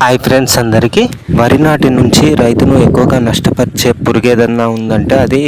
Hi friends అందరికీ. వరి నాటి నుంచి రైతును ఎక్కువగా నష్టపరిచే పురుగు ఏదన్నా ఉందంటే అది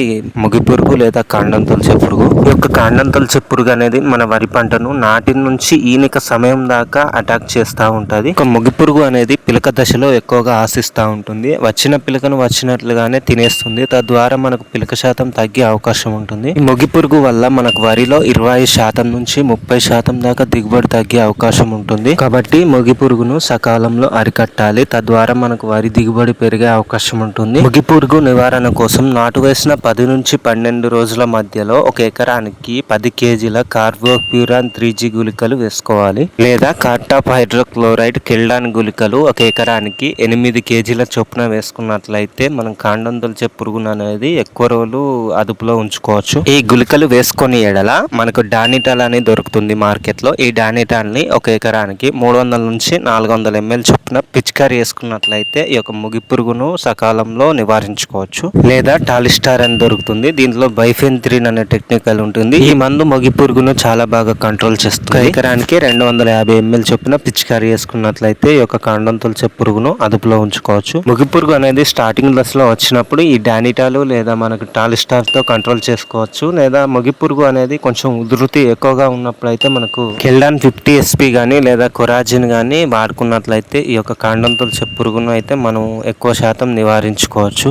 మొగి పురుగు లేదా కాండం తొలిచే పురుగు. ఈ యొక్క కాండం తొలిచే పురుగు అనేది మన వరి పంటను నాటి నుంచి ఈనిక సమయం దాకా అటాక్ చేస్తూ ఉంటుంది. ఒక మొగి పురుగు అనేది పిలక దశలో ఎక్కువగా ఆశిస్తూ ఉంటుంది. వచ్చిన పిలకను వచ్చినట్లుగానే తినేస్తుంది. తద్వారా మనకు పిలక శాతం తగ్గే అవకాశం ఉంటుంది. ఈ మొగి పురుగు వల్ల మనకు వరిలో 20% నుంచి 30% దాకా దిగుబడి తగ్గే అవకాశం ఉంటుంది. కాబట్టి మొగి పురుగును సకాలంలో అరికట్టాలి. తద్వారా మనకు వరి దిగుబడి పెరిగే అవకాశం ఉంటుంది. మొగి పురుగు నివారణ కోసం నాటు వేసిన 10 నుంచి 12 రోజుల మధ్యలో ఒక ఎకరానికి 10 కేజీల కార్బోఫ్యూరాన్ 3G గుళికలు వేసుకోవాలి. లేదా కార్టాప్ హైడ్రోక్లోరైడ్ కెల్డాన్ గుళికలు ఒక ఎకరానికి 8 కేజీల చొప్పున వేసుకున్నట్లయితే మనం కాండం తొలిచే పురుగును అనేది ఎక్కువ రోజులు అదుపులో ఉంచుకోవచ్చు. ఈ గుళికలు వేసుకొని ఎడల మనకు డానిటాల్ అని దొరుకుతుంది మార్కెట్ లో. ఈ డానిటాల్ ని ఒక ఎకరానికి 300 నుంచి 400 ml చొప్పున పిచికారి వేసుకున్నట్లయితే ఈ యొక్క మొగి పురుగును సకాలంలో నివారించుకోవచ్చు. లేదా టాలిస్టార్ అని దొరుకుతుంది. దీంట్లో బైఫెన్థ్రిన్ అనే టెక్నికల్ ఉంటుంది. ఈ మందు మొగి పురుగును చాలా బాగా కంట్రోల్ చేస్తుంది. ఎకరానికి 250 ml చొప్పున పిచికారి వేసుకున్నట్లయితే ఈ యొక్క కాండం తొలిచే పురుగును అదుపులో ఉంచుకోవచ్చు. మొగి పురుగు అనేది స్టార్టింగ్ దశలో వచ్చినప్పుడు ఈ డానిటాలు లేదా మనకు టాలిస్టార్ తో కంట్రోల్ చేసుకోవచ్చు. లేదా మొగి పురుగు అనేది కొంచెం ఉధృతి ఎక్కువగా ఉన్నప్పుడు అయితే మనకు కెల్డాన్ 50 SP కానీ లేదా కొరాజిన్ కానీ వాడుకున్నట్లయితే ఈ యొక్క కాండం తొలిచే పురుగును అయితే మనం ఎక్కువ శాతం నివారించుకోవచ్చు.